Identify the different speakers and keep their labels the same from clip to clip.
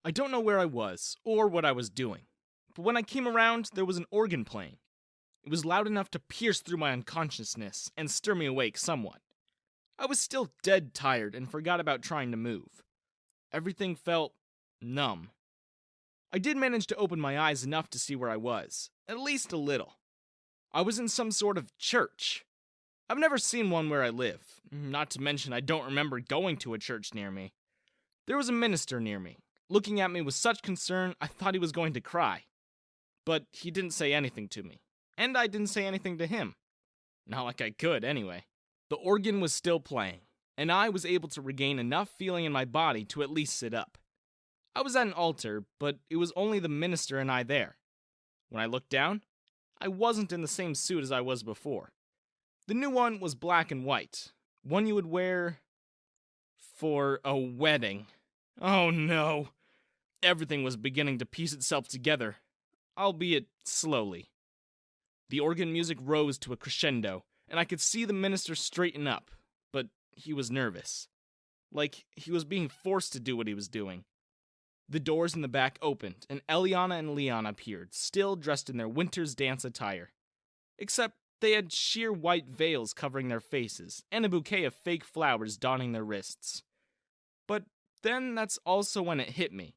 Speaker 1: I don't know where I was, or what I was doing, but when I came around, there was an organ playing. It was loud enough to pierce through my unconsciousness and stir me awake somewhat. I was still dead tired and forgot about trying to move. Everything felt numb. I did manage to open my eyes enough to see where I was, at least a little. I was in some sort of church. I've never seen one where I live, not to mention I don't remember going to a church near me. There was a minister near me, looking at me with such concern I thought he was going to cry. But he didn't say anything to me, and I didn't say anything to him. Not like I could, anyway. The organ was still playing, and I was able to regain enough feeling in my body to at least sit up. I was at an altar, but it was only the minister and I there. When I looked down, I wasn't in the same suit as I was before. The new one was black and white, one you would wear for a wedding. Oh no! Everything was beginning to piece itself together, albeit slowly. The organ music rose to a crescendo, and I could see the minister straighten up, but he was nervous. Like he was being forced to do what he was doing. The doors in the back opened, and Eliana and Leon appeared, still dressed in their winter's dance attire. Except they had sheer white veils covering their faces, and a bouquet of fake flowers dotting their wrists. But then that's also when it hit me.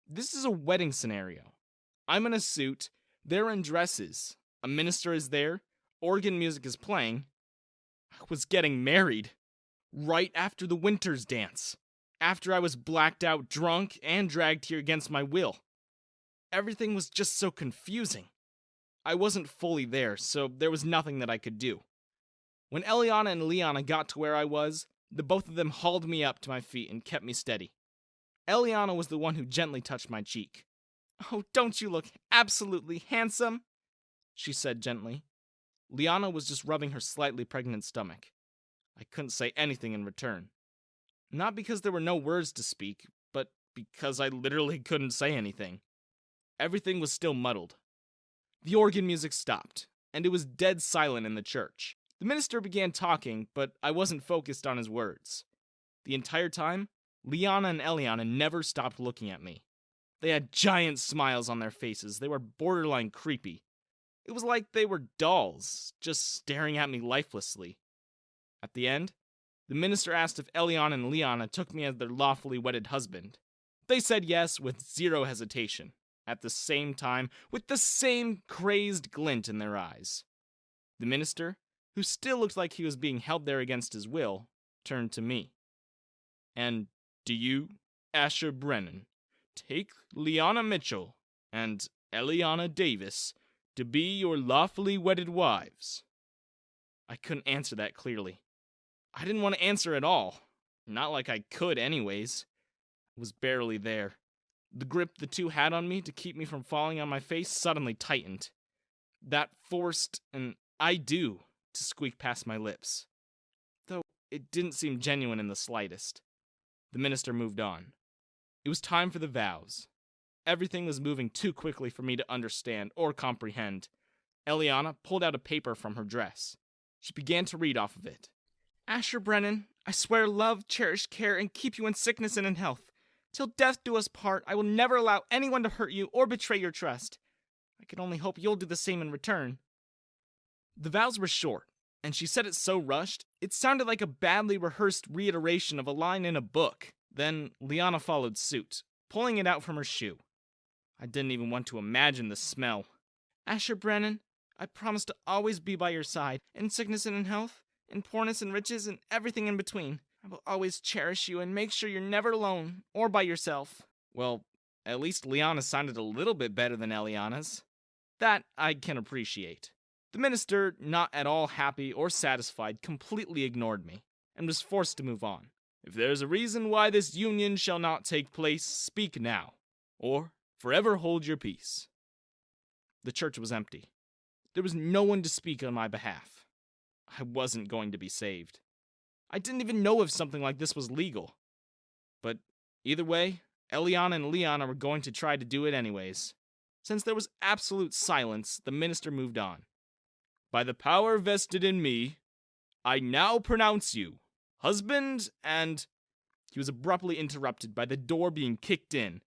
Speaker 1: This is a wedding scenario. I'm in a suit, they're in dresses, a minister is there, organ music is playing. I was getting married. Right after the winter's dance. After I was blacked out drunk and dragged here against my will. Everything was just so confusing. I wasn't fully there, so there was nothing that I could do. When Eliana and Leona got to where I was, the both of them hauled me up to my feet and kept me steady. Eliana was the one who gently touched my cheek. "Oh, don't you look absolutely handsome?" she said gently. Leona was just rubbing her slightly pregnant stomach. I couldn't say anything in return. Not because there were no words to speak, but because I literally couldn't say anything. Everything was still muddled. The organ music stopped, and it was dead silent in the church. The minister began talking, but I wasn't focused on his words. The entire time, Leona and Eliana never stopped looking at me. They had giant smiles on their faces. They were borderline creepy. It was like they were dolls, just staring at me lifelessly. At the end, the minister asked if Eliana and Leona took me as their lawfully wedded husband. They said yes with zero hesitation, at the same time with the same crazed glint in their eyes. The minister, who still looked like he was being held there against his will, turned to me. "And do you, Asher Brennan, take Leona Mitchell and Eliana Davis to be your lawfully wedded wives?" I couldn't answer that clearly. I didn't want to answer at all. Not like I could anyways. I was barely there. The grip the two had on me to keep me from falling on my face suddenly tightened. That forced an "I do" to squeak past my lips. Though it didn't seem genuine in the slightest. The minister moved on. It was time for the vows. Everything was moving too quickly for me to understand or comprehend. Eliana pulled out a paper from her dress. She began to read off of it. "Asher Brennan, I swear love, cherish, care, and keep you in sickness and in health. Till death do us part, I will never allow anyone to hurt you or betray your trust. I can only hope you'll do the same in return." The vows were short, and she said it so rushed, it sounded like a badly rehearsed reiteration of a line in a book. Then Leona followed suit, pulling it out from her shoe. I didn't even want to imagine the smell. "Asher Brennan, I promise to always be by your side, in sickness and in health, in poorness and riches, and everything in between. I will always cherish you and make sure you're never alone, or by yourself." Well, at least Leona sounded a little bit better than Eliana's. That I can appreciate. The minister, not at all happy or satisfied, completely ignored me, and was forced to move on. "If there is a reason why this union shall not take place, speak now, or forever hold your peace." The church was empty. There was no one to speak on my behalf. I wasn't going to be saved. I didn't even know if something like this was legal. But either way, Eliana and Leona were going to try to do it anyways. Since there was absolute silence, the minister moved on. "By the power vested in me, I now pronounce you husband and—" He was abruptly interrupted by the door being kicked in.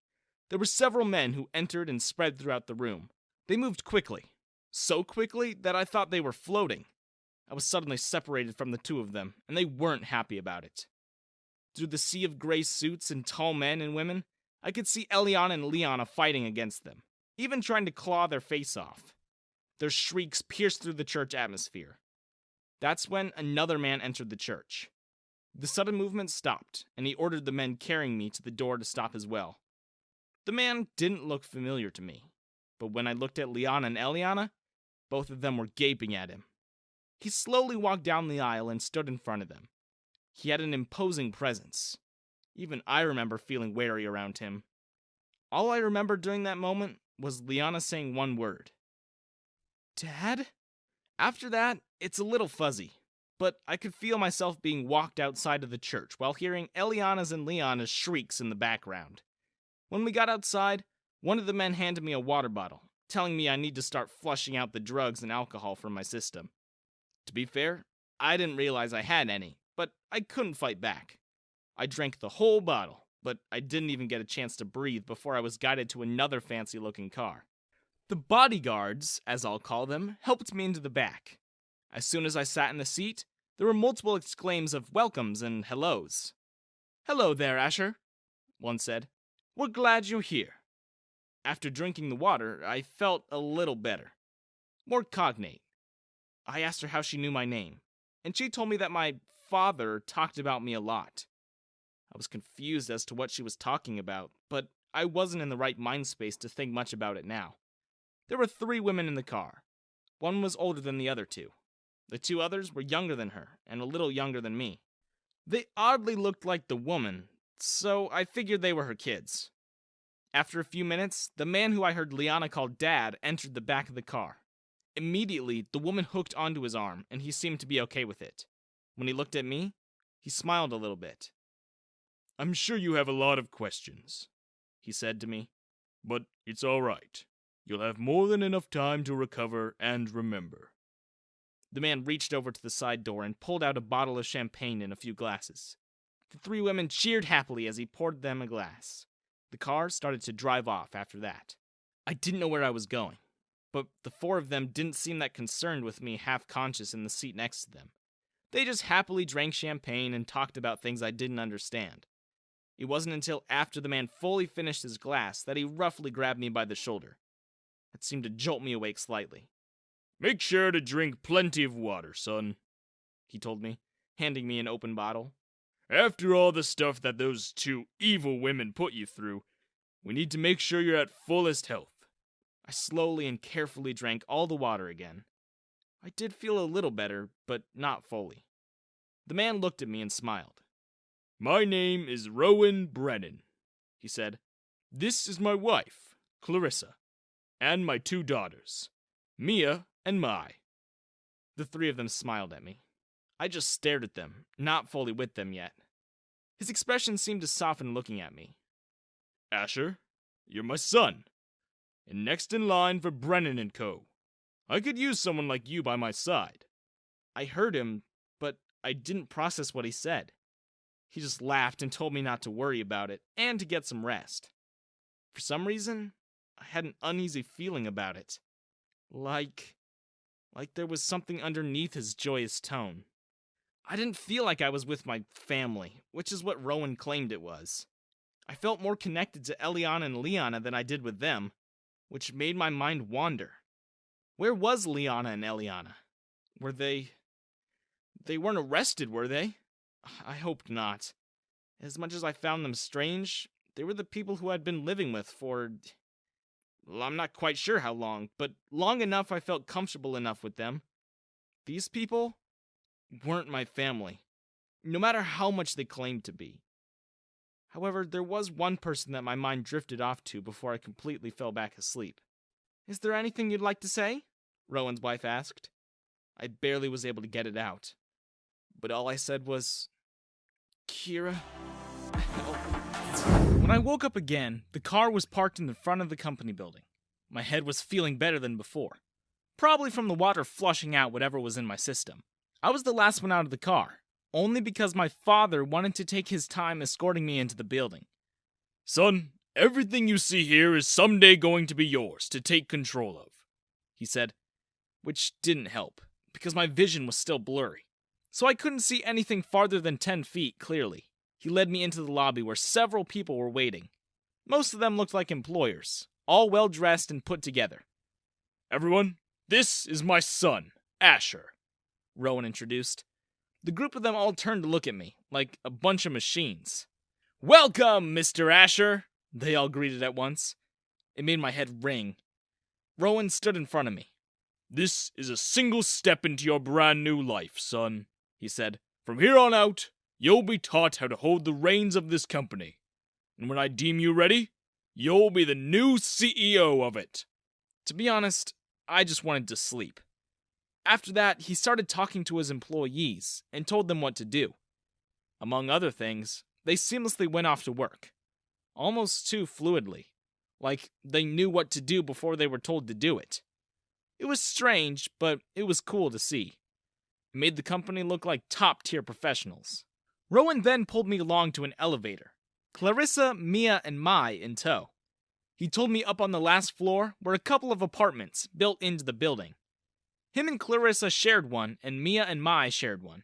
Speaker 1: There were several men who entered and spread throughout the room. They moved quickly. So quickly that I thought they were floating. I was suddenly separated from the two of them, and they weren't happy about it. Through the sea of gray suits and tall men and women, I could see Eliana and Liana fighting against them, even trying to claw their face off. Their shrieks pierced through the church atmosphere. That's when another man entered the church. The sudden movement stopped, and he ordered the men carrying me to the door to stop as well. The man didn't look familiar to me, but when I looked at Liana and Eliana, both of them were gaping at him. He slowly walked down the aisle and stood in front of them. He had an imposing presence. Even I remember feeling wary around him. All I remember during that moment was Liana saying one word. Dad? After that, it's a little fuzzy, but I could feel myself being walked outside of the church while hearing Eliana's and Liana's shrieks in the background. When we got outside, one of the men handed me a water bottle, telling me I need to start flushing out the drugs and alcohol from my system. To be fair, I didn't realize I had any, but I couldn't fight back. I drank the whole bottle, but I didn't even get a chance to breathe before I was guided to another fancy-looking car. The bodyguards, as I'll call them, helped me into the back. As soon as I sat in the seat, there were multiple exclaims of welcomes and hellos. "Hello there, Asher," one said. "We're glad you're here." After drinking the water, I felt a little better. More cognate. I asked her how she knew my name, and she told me that my father talked about me a lot. I was confused as to what she was talking about, but I wasn't in the right mind space to think much about it now. There were 3 women in the car. One was older than the other 2. The 2 others were younger than her, and a little younger than me. They oddly looked like the woman, so I figured they were her kids. After a few minutes, the man who I heard Liana call Dad entered the back of the car. Immediately, the woman hooked onto his arm, and he seemed to be okay with it. When he looked at me, he smiled a little bit. "I'm sure you have a lot of questions," he said to me, "but it's all right. You'll have more than enough time to recover and remember." The man reached over to the side door and pulled out a bottle of champagne and a few glasses. The 3 women cheered happily as he poured them a glass. The car started to drive off after that. I didn't know where I was going, but the 4 of them didn't seem that concerned with me half-conscious in the seat next to them. They just happily drank champagne and talked about things I didn't understand. It wasn't until after the man fully finished his glass that he roughly grabbed me by the shoulder. It seemed to jolt me awake slightly. "Make sure to drink plenty of water, son," he told me, handing me an open bottle. "After all the stuff that those 2 evil women put you through, we need to make sure you're at fullest health." I slowly and carefully drank all the water again. I did feel a little better, but not fully. The man looked at me and smiled. "My name is Rowan Brennan," he said. "This is my wife, Clarissa, and my 2 daughters, Mia and Mai." The 3 of them smiled at me. I just stared at them, not fully with them yet. His expression seemed to soften looking at me. "Asher, you're my son, and next in line for Brennan & Co. I could use someone like you by my side." I heard him, but I didn't process what he said. He just laughed and told me not to worry about it, and to get some rest. For some reason, I had an uneasy feeling about it. Like there was something underneath his joyous tone. I didn't feel like I was with my family, which is what Rowan claimed it was. I felt more connected to Eliana and Liana than I did with them, which made my mind wander. Where was Liana and Eliana? Were they weren't arrested, were they? I hoped not. As much as I found them strange, they were the people who I'd been living with for... well, I'm not quite sure how long, but long enough I felt comfortable enough with them. These people weren't my family, no matter how much they claimed to be. However, there was one person that my mind drifted off to before I completely fell back asleep. "Is there anything you'd like to say?" Rowan's wife asked. I barely was able to get it out, but all I said was, "Kira." When I woke up again, the car was parked in the front of the company building. My head was feeling better than before, probably from the water flushing out whatever was in my system. I was the last one out of the car, only because my father wanted to take his time escorting me into the building. "Son, Everything you see here is someday going to be yours to take control of, he said, which didn't help, because my vision was still blurry, so I couldn't see anything farther than 10 feet clearly. He led me into the lobby where several people were waiting. Most of them looked like employers, all well-dressed and put together. Everyone, this is my son, Asher, Rowan introduced. The group of them all turned to look at me, like a bunch of machines. Welcome, Mr. Asher, they all greeted at once. It made my head ring. Rowan stood in front of me. This is a single step into your brand new life, son, he said. From here on out, you'll be taught how to hold the reins of this company. And when I deem you ready, you'll be the new CEO of it. To be honest, I just wanted to sleep. After that, he started talking to his employees and told them what to do. Among other things, they seamlessly went off to work. Almost too fluidly. Like they knew what to do before they were told to do it. It was strange, but it was cool to see. It made the company look like top-tier professionals. Rowan then pulled me along to an elevator. Clarissa, Mia, and Mai in tow. He told me up on the last floor were a couple of apartments built into the building. Him and Clarissa shared one, and Mia and Mai shared one.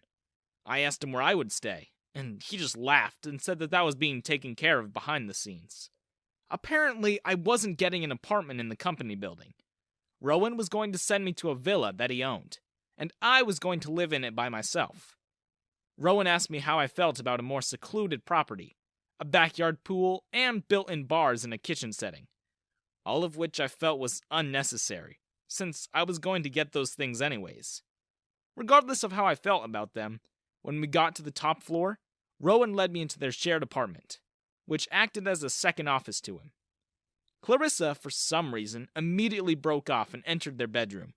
Speaker 1: I asked him where I would stay, and he just laughed and said that was being taken care of behind the scenes. Apparently, I wasn't getting an apartment in the company building. Rowan was going to send me to a villa that he owned, and I was going to live in it by myself. Rowan asked me how I felt about a more secluded property, a backyard pool, and built-in bars in a kitchen setting. All of which I felt was unnecessary, since I was going to get those things anyways. Regardless of how I felt about them, when we got to the top floor, Rowan led me into their shared apartment, which acted as a second office to him. Clarissa, for some reason, immediately broke off and entered their bedroom.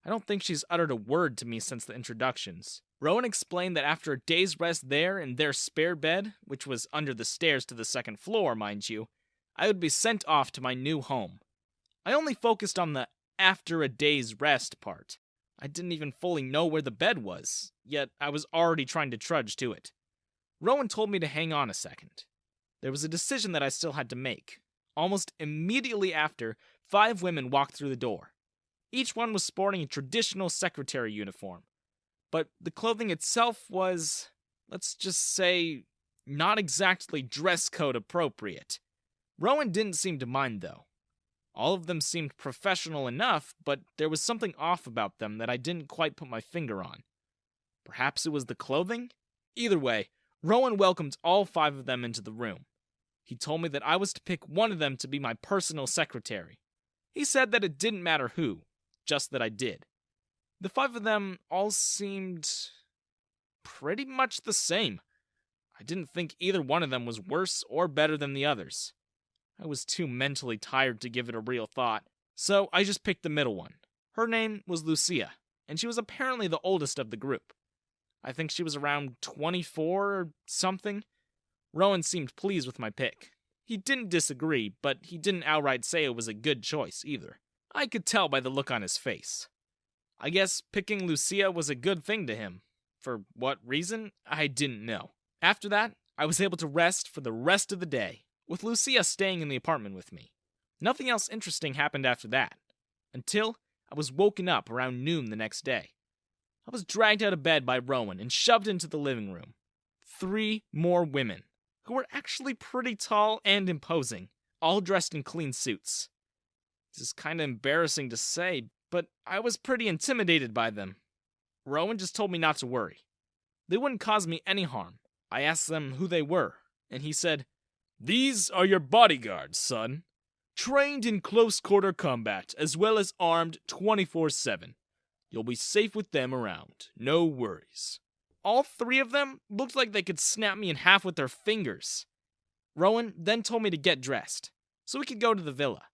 Speaker 1: I don't think she's uttered a word to me since the introductions. Rowan explained that after a day's rest there in their spare bed, which was under the stairs to the second floor, mind you, I would be sent off to my new home. I only focused on the after a day's rest part. I didn't even fully know where the bed was, yet I was already trying to trudge to it. Rowan told me to hang on a second. There was a decision that I still had to make. Almost immediately after, 5 women walked through the door. Each one was sporting a traditional secretary uniform. But the clothing itself was, let's just say, not exactly dress code appropriate. Rowan didn't seem to mind, though. All of them seemed professional enough, but there was something off about them that I didn't quite put my finger on. Perhaps it was the clothing? Either way, Rowan welcomed all 5 of them into the room. He told me that I was to pick one of them to be my personal secretary. He said that it didn't matter who, just that I did. The 5 of them all seemed pretty much the same. I didn't think either one of them was worse or better than the others. I was too mentally tired to give it a real thought, so I just picked the middle one. Her name was Lucia, and she was apparently the oldest of the group. I think she was around 24 or something. Rowan seemed pleased with my pick. He didn't disagree, but he didn't outright say it was a good choice either. I could tell by the look on his face. I guess picking Lucia was a good thing to him. For what reason, I didn't know. After that, I was able to rest for the rest of the day, with Lucia staying in the apartment with me. Nothing else interesting happened after that, until I was woken up around noon the next day. I was dragged out of bed by Rowan and shoved into the living room. 3 more women, who were actually pretty tall and imposing, all dressed in clean suits. This is kind of embarrassing to say, but I was pretty intimidated by them. Rowan just told me not to worry. They wouldn't cause me any harm. I asked them who they were, and he said, "These are your bodyguards, son. Trained in close-quarter combat, as well as armed 24/7. You'll be safe with them around. No worries." All 3 of them looked like they could snap me in half with their fingers. Rowan then told me to get dressed, so we could go to the villa.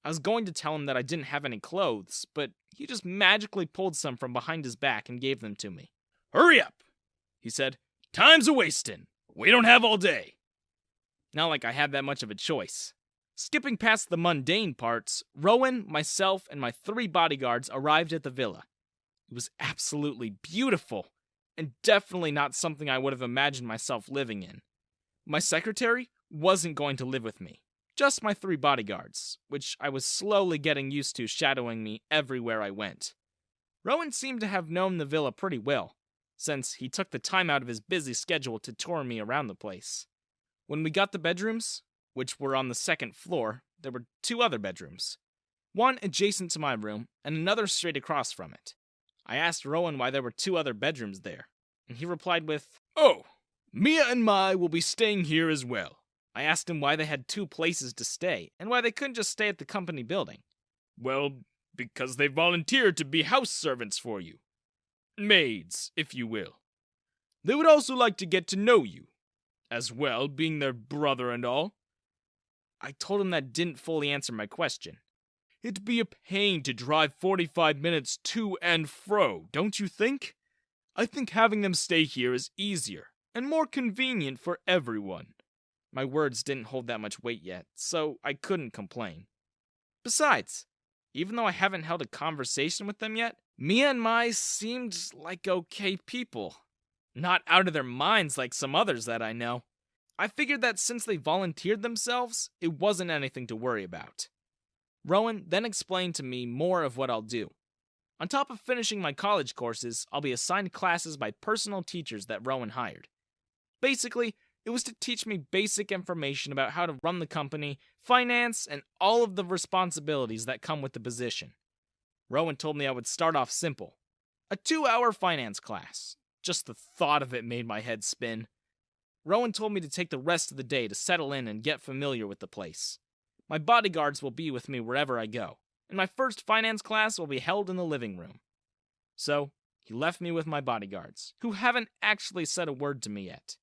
Speaker 1: I was going to tell him that I didn't have any clothes, but he just magically pulled some from behind his back and gave them to me. "Hurry up," he said. "Time's a-wastin'. We don't have all day." Not like I had that much of a choice. Skipping past the mundane parts, Rowan, myself, and my 3 bodyguards arrived at the villa. It was absolutely beautiful, and definitely not something I would have imagined myself living in. My secretary wasn't going to live with me. Just my 3 bodyguards, which I was slowly getting used to shadowing me everywhere I went. Rowan seemed to have known the villa pretty well, since he took the time out of his busy schedule to tour me around the place. When we got the bedrooms, which were on the 2nd floor, there were 2 other bedrooms. One adjacent to my room, and another straight across from it. I asked Rowan why there were 2 other bedrooms there, and he replied with, "Oh, Mia and Mai will be staying here as well." I asked him why they had 2 places to stay, and why they couldn't just stay at the company building. "Well, because they volunteered to be house servants for you. Maids, if you will. They would also like to get to know you, as well, being their brother and all." I told him that didn't fully answer my question. "It'd be a pain to drive 45 minutes to and fro, don't you think? I think having them stay here is easier and more convenient for everyone." My words didn't hold that much weight yet, so I couldn't complain. Besides, even though I haven't held a conversation with them yet, Mia and Mai seemed like okay people. Not out of their minds like some others that I know. I figured that since they volunteered themselves, it wasn't anything to worry about. Rowan then explained to me more of what I'll do. On top of finishing my college courses, I'll be assigned classes by personal teachers that Rowan hired. Basically, it was to teach me basic information about how to run the company, finance, and all of the responsibilities that come with the position. Rowan told me I would start off simple. A 2-hour finance class. Just the thought of it made my head spin. Rowan told me to take the rest of the day to settle in and get familiar with the place. My bodyguards will be with me wherever I go, and my first finance class will be held in the living room. So, he left me with my bodyguards, who haven't actually said a word to me yet.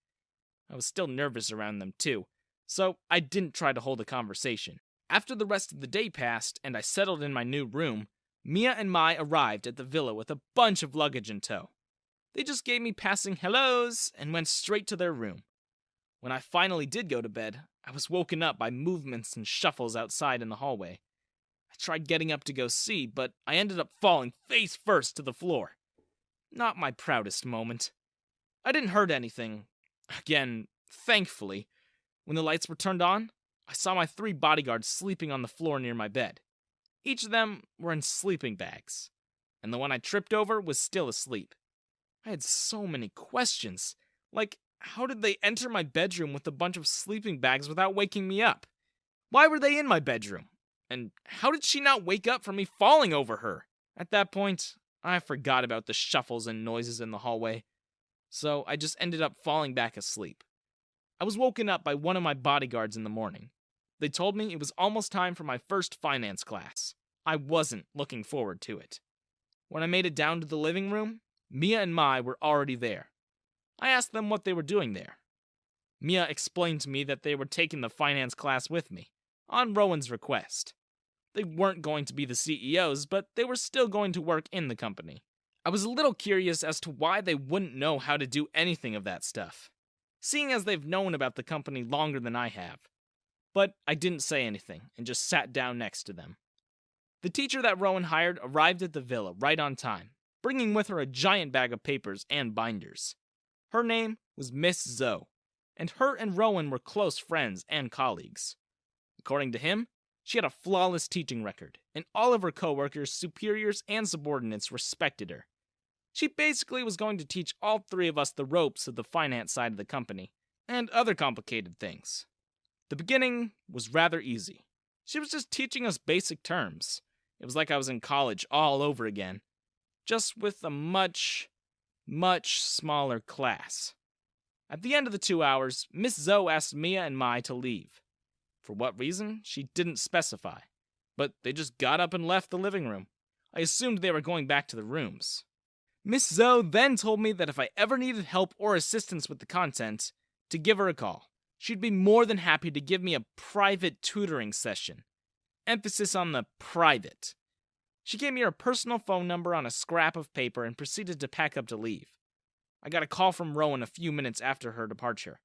Speaker 1: I was still nervous around them too, so I didn't try to hold a conversation. After the rest of the day passed and I settled in my new room, Mia and Mai arrived at the villa with a bunch of luggage in tow. They just gave me passing hellos and went straight to their room. When I finally did go to bed, I was woken up by movements and shuffles outside in the hallway. I tried getting up to go see, but I ended up falling face first to the floor. Not my proudest moment. I didn't hurt anything. Again, thankfully. When the lights were turned on, I saw my 3 bodyguards sleeping on the floor near my bed. Each of them were in sleeping bags, and the one I tripped over was still asleep. I had so many questions, like, how did they enter my bedroom with a bunch of sleeping bags without waking me up? Why were they in my bedroom? And how did she not wake up from me falling over her? At that point, I forgot about the shuffles and noises in the hallway, so I just ended up falling back asleep. I was woken up by one of my bodyguards in the morning. They told me it was almost time for my first finance class. I wasn't looking forward to it. When I made it down to the living room, Mia and Mai were already there. I asked them what they were doing there. Mia explained to me that they were taking the finance class with me, on Rowan's request. They weren't going to be the CEOs, but they were still going to work in the company. I was a little curious as to why they wouldn't know how to do anything of that stuff, seeing as they've known about the company longer than I have. But I didn't say anything, and just sat down next to them. The teacher that Rowan hired arrived at the villa right on time, bringing with her a giant bag of papers and binders. Her name was Miss Zoe, and her and Rowan were close friends and colleagues. According to him, she had a flawless teaching record, and all of her coworkers, superiors, and subordinates respected her. She basically was going to teach all 3 of us the ropes of the finance side of the company, and other complicated things. The beginning was rather easy. She was just teaching us basic terms. It was like I was in college all over again, just with a much smaller class. At the end of the 2 hours, Miss Zoe asked Mia and Mai to leave. For what reason, she didn't specify, but they just got up and left the living room. I assumed they were going back to the rooms. Miss Zoe then told me that if I ever needed help or assistance with the content, to give her a call. She'd be more than happy to give me a private tutoring session. Emphasis on the private. She gave me her personal phone number on a scrap of paper and proceeded to pack up to leave. I got a call from Rowan a few minutes after her departure.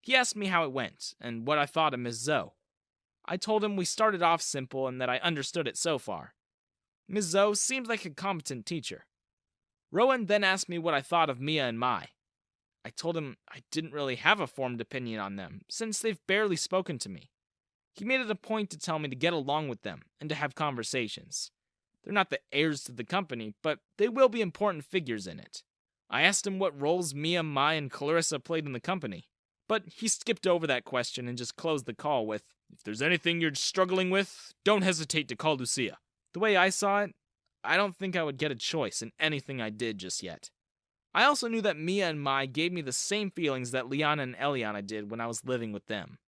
Speaker 1: He asked me how it went, and what I thought of Miss Zoe. I told him we started off simple and that I understood it so far. Miss Zoe seemed like a competent teacher. Rowan then asked me what I thought of Mia and Mai. I told him I didn't really have a formed opinion on them, since they've barely spoken to me. He made it a point to tell me to get along with them and to have conversations. They're not the heirs to the company, but they will be important figures in it. I asked him what roles Mia, Mai, and Clarissa played in the company, but he skipped over that question and just closed the call with, "If there's anything you're struggling with, don't hesitate to call Lucia." The way I saw it, I don't think I would get a choice in anything I did just yet. I also knew that Mia and Mai gave me the same feelings that Liana and Eliana did when I was living with them.